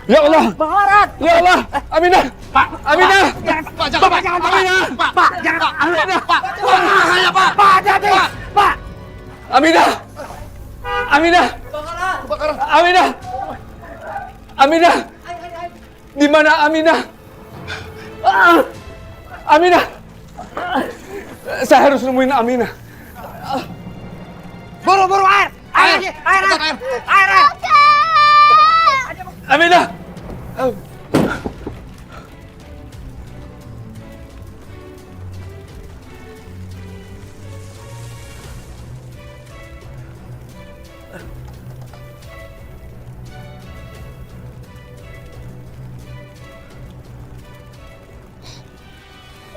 Ya Allah. Bang Larat. Ya Allah. Aminah. Pak. Aminah. Pak, jangan. Pak, jangan. Aminah. Pak, jangan. Aminah. Pak, bahaya, Pak. Pak, hati-hati. Pak. Aminah. Aminah. Aminah. Aminah. Di mana Aminah? Aminah. Saya harus nemuin Aminah. Buru-buru air. Air. Aminah.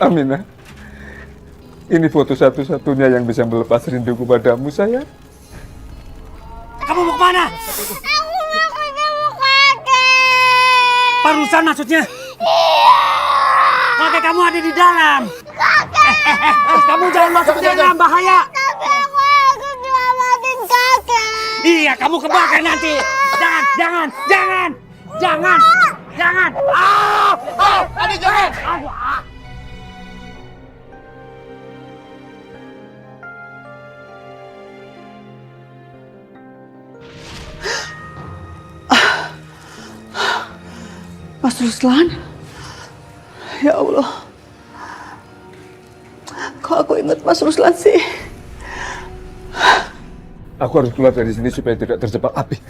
Aminah, ini foto satu-satunya yang bisa melepas rinduku padamu, sayang. Kamu mau kemana? Aku mau ketemu kakek. Barusan maksudnya? Iya. Kakek kamu ada di dalam. Kakek. Kamu jangan masuk ke dalam, bahaya. Tapi aku harus nyelamatin kakek. Iya, kamu kebakar nanti. Jangan. Adik, jangan! Mas Ruslan, ya Allah, kok aku ingat Mas Ruslan sih? Aku harus keluar dari sini supaya tidak terjebak api.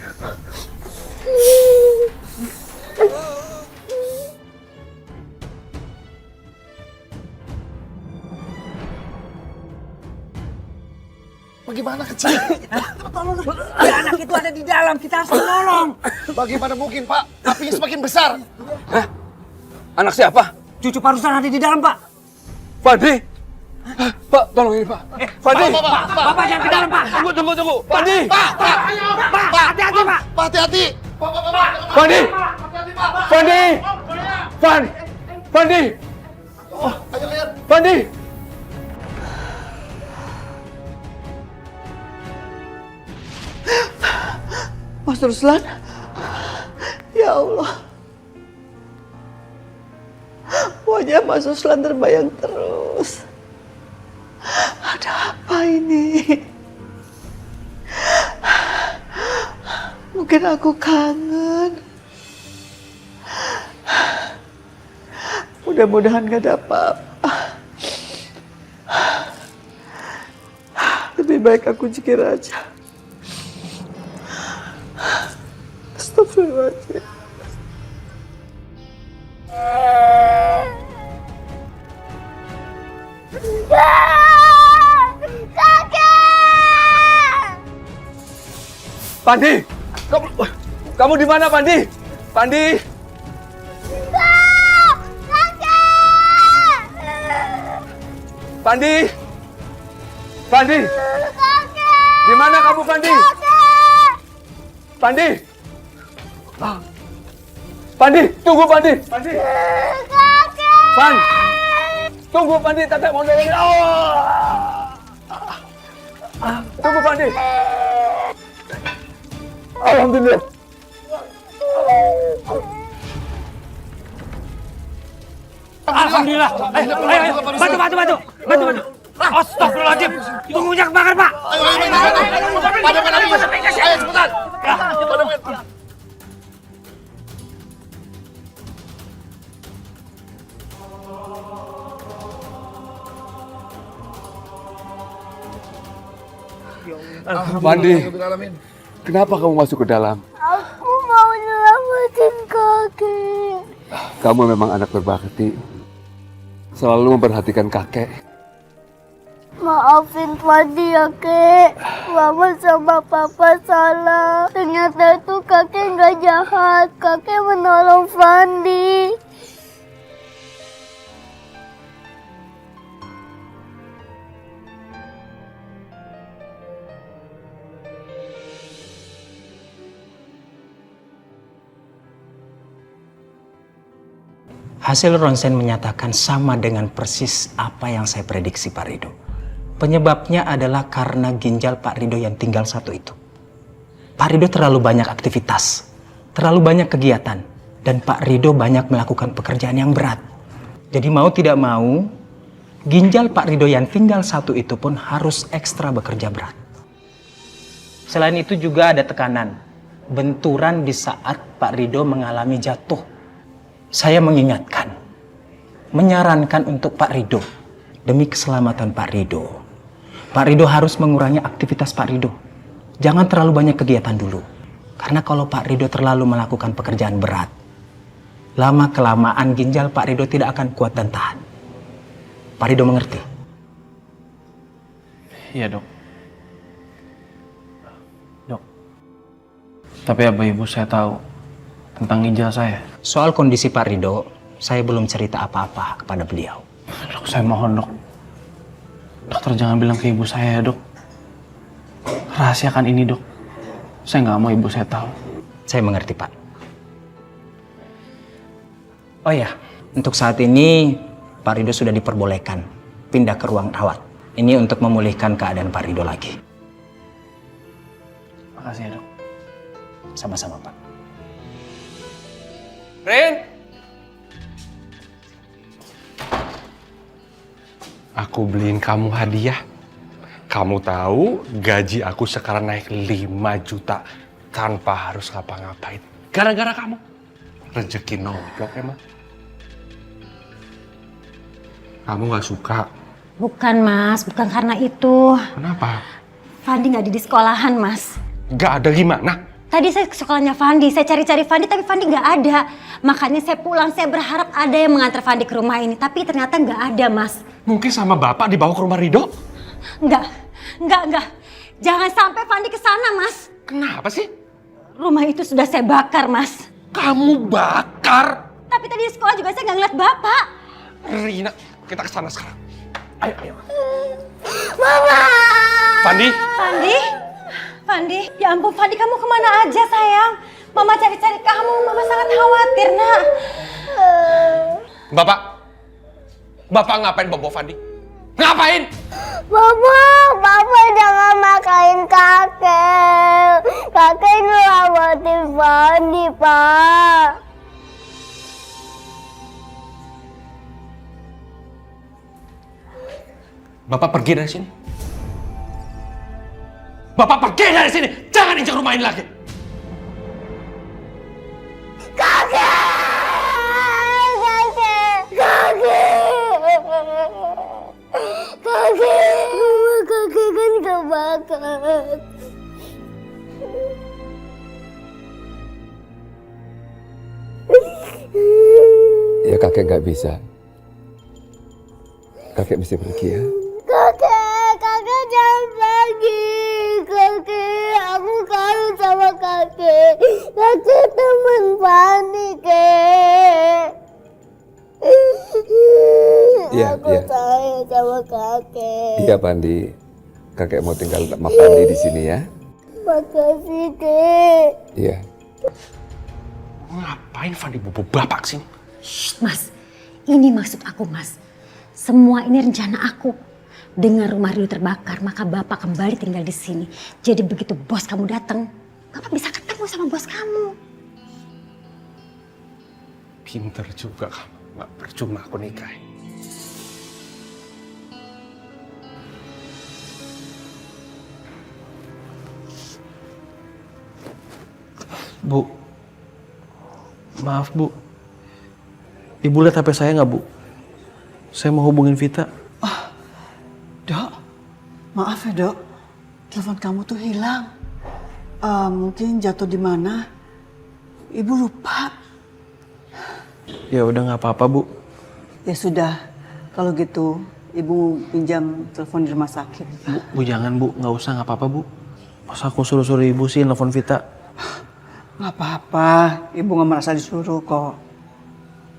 Bagaimana kecil? Tolong, ya, anak itu ada di dalam, kita harus menolong. Bagaimana mungkin, Pak? Apinya semakin besar. Hah? Anak siapa? Cucu Parusan ada di dalam, Pak. Fadli? Pak, tolong ini, Pak. Fadli! Bapak jangan ke dalam, Pak. Tunggu. Fadli! Pak, hati-hati, Pak. Pak, hati-hati. Fadli! Fadli! Fadli! Ayo lihat. Fadli! Mas Ruslan, ya Allah, wajah Mas Ruslan terbayang terus. Ada apa ini? Mungkin aku kangen. Mudah-mudahan gak ada apa-apa. Lebih baik aku jikir aja. Astagfirullahaladzim. Pandi! Kamu di mana, Pandi? Pandi! Pandi! Pandi! Di mana kamu, Pandi? Pandi! Pandi, tunggu Pandi! Pandi! Pan! Tunggu Pandi, Tete mau nolongin. Tunggu Pandi! Alhamdulillah. Alhamdulillah. Ayo, bantu. Astagfirullahaladzim. Tunggunya kebakar, Pak. Ayo, padamkan apinya. Ayo, cepetan. Padamkan. Pandi, kenapa kamu masuk ke dalam? Aku mau nyelamatin kakek. Kamu memang anak berbakti. Selalu memperhatikan kakek. Maafin Fadli ya, Kek. Mama sama Papa salah. Ternyata itu kakek nggak jahat. Kakek menolong Fadli. Hasil ronsen menyatakan sama dengan persis apa yang saya prediksi, Pak Rido. Penyebabnya adalah karena ginjal Pak Rido yang tinggal satu itu. Pak Rido terlalu banyak aktivitas, terlalu banyak kegiatan, Dan Pak Ridho banyak melakukan pekerjaan yang berat. Jadi mau tidak mau, ginjal Pak Ridho yang tinggal satu itu pun harus ekstra bekerja berat. Selain itu juga ada tekanan, benturan di saat Pak Ridho mengalami jatuh. Saya mengingatkan, menyarankan untuk Pak Ridho, demi keselamatan Pak Ridho. Pak Ridho harus mengurangi aktivitas Pak Ridho. Jangan terlalu banyak kegiatan dulu. Karena kalau Pak Ridho terlalu melakukan pekerjaan berat, lama-kelamaan ginjal Pak Ridho tidak akan kuat dan tahan. Pak Ridho mengerti? Iya, Dok. Dok. Tapi apa ibu saya tahu tentang ginjal saya? Soal kondisi Pak Ridho, saya belum cerita apa-apa kepada beliau. Dok, saya mohon, Dok. Dokter jangan bilang ke ibu saya, Dok. Rahasiakan ini, Dok. Saya nggak mau ibu saya tahu. Saya mengerti, Pak. Oh ya, untuk saat ini Pak Ridho sudah diperbolehkan pindah ke ruang rawat. Ini untuk memulihkan keadaan Pak Ridho lagi. Makasih ya, Dok. Sama-sama, Pak. Rin! Aku beliin kamu hadiah. Kamu tahu gaji aku sekarang naik 5 juta tanpa harus ngapa-ngapain. Gara-gara kamu. Rezeki nomplok emang. Kamu gak suka? Bukan Mas, bukan karena itu. Kenapa? Fandi nggak ada di sekolahan Mas. Gak ada gimana? Tadi saya ke sekolahnya Fandi, saya cari-cari Fandi tapi Fandi nggak ada. Makanya saya pulang, saya berharap ada yang mengantar Fandi ke rumah ini. Tapi ternyata nggak ada Mas. Mungkin sama bapak dibawa ke rumah Ridho? Enggak. Jangan sampai Fandi ke sana Mas. Kenapa sih? Rumah itu sudah saya bakar Mas. Kamu bakar? Tapi tadi di sekolah juga saya nggak ngeliat Bapak. Rina, kita ke sana sekarang. Ayo. Mama! Fandi? Fandi, ya ampun Fandi kamu kemana aja sayang? Mama cari-cari kamu, Mama sangat khawatir nak. Bapak ngapain bawa Fandi? Ngapain? Bapak jangan makain kakek. Kakek nyelamatin Fandi, Pak. Bapak pergi dari sini. Bapak pergi dari sini. Jangan injak rumah ini lagi. Kakek kan kebakar. Ya kakek nggak bisa. Kakek mesti pergi ya. Kakek jangan pergi. Kakek, aku kangen sama kakek. Kakek teman Fandi, Kek. Iya, Aku sayang sama kakek. Iya, Pandi. Kakek mau tinggal sama Pandi di sini ya. Makasih, Kek. Iya. Ngapain Fandi bobo bapak sini? Mas, ini maksud aku Mas. Semua ini rencana aku. Dengan rumah Ridho terbakar, maka Bapak kembali tinggal di sini. Jadi begitu bos kamu datang, Bapak bisa ketemu sama bos kamu. Pinter juga kamu. Nggak percuma aku nikahin. Bu, maaf Bu. Ibu lihat HP saya nggak Bu? Saya mau hubungin Vita. Dok, maaf ya dok, telepon kamu tuh hilang. Mungkin jatuh di mana? Ibu lupa. Ya udah nggak apa-apa Bu. Ya sudah, kalau gitu ibu pinjam telepon di rumah sakit. Bu jangan Bu, nggak usah nggak apa-apa Bu. Masa aku suruh-suruh ibu sih nelfon Vita. Nggak apa-apa, ibu nggak merasa disuruh kok.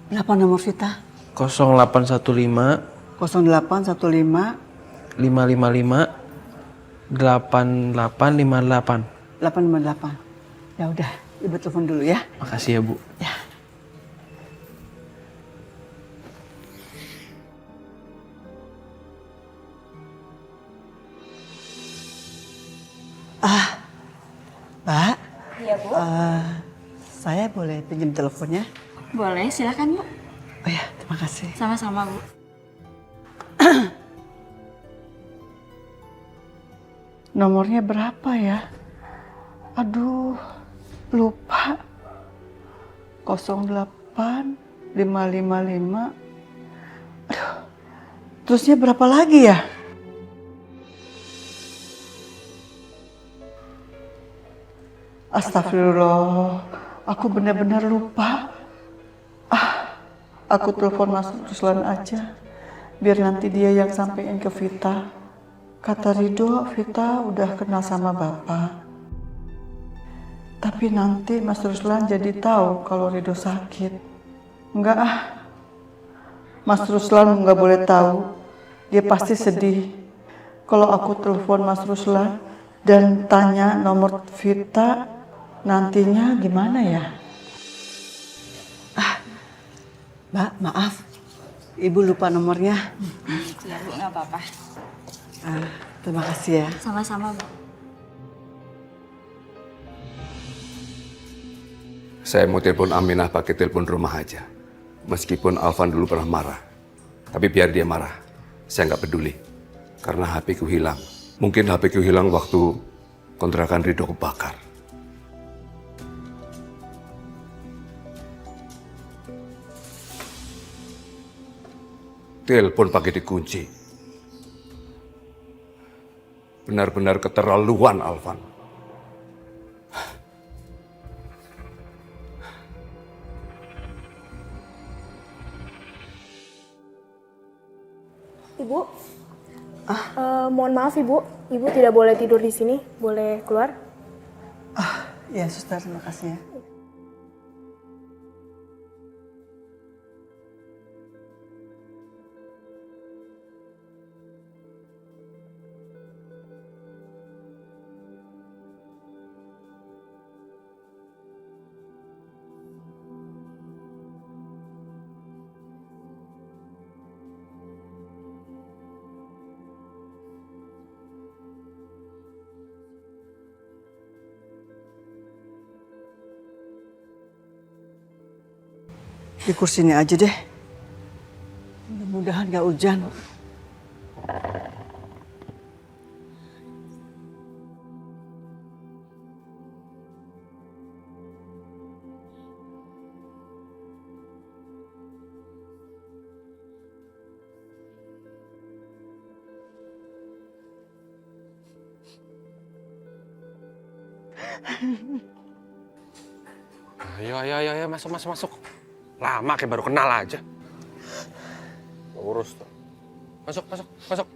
Berapa nomor Vita? 0815 0815 555 8858. 858. Ya udah, ibu telepon dulu ya. Makasih ya Bu. Ya. Mbak. Iya Bu. Saya boleh pinjam teleponnya? Boleh, silakan Bu. Oh ya, terima kasih. Sama-sama Bu. Nomornya berapa ya? Aduh, lupa. 08555. Aduh, terusnya berapa lagi ya? Astagfirullah, aku benar-benar lupa. Aku telepon Mas Ruslan aja, biar nanti dia yang sampein ke Vita. Kata Ridho, Vita udah kenal sama Bapak. Tapi nanti Mas Ruslan jadi tahu kalau Ridho sakit. Enggak Mas Ruslan nggak boleh tahu. Dia pasti sedih kalau aku telepon Mas Ruslan dan tanya nomor Vita. Nantinya gimana ya? Mbak, maaf. Ibu lupa nomornya. Ya Bu, nggak apa-apa. Terima kasih ya. Sama-sama Bu. Saya mau telepon Aminah pakai telepon rumah aja. Meskipun Alvan dulu pernah marah. Tapi biar dia marah, saya nggak peduli. Karena HP ku hilang. Mungkin HP ku hilang waktu kontrakan Ridho kebakar. Telepon pakai dikunci. Benar-benar keterlaluan, Alvan. Ibu, mohon maaf Ibu, Ibu tidak boleh tidur di sini, boleh keluar? Ya, Suster, terima kasih ya. Di kursi ini aja deh. Mudah-mudahan gak hujan. Ayo, masuk. Lama kayak baru kenal aja. Urus tuh. Masuk.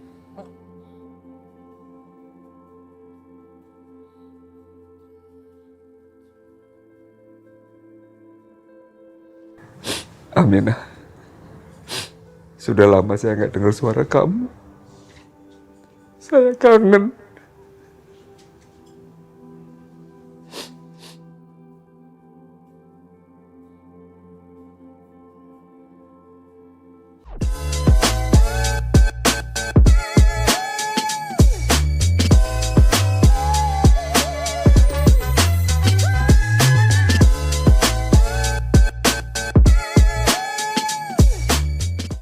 Aminah, sudah lama saya nggak dengar suara kamu. Saya kangen.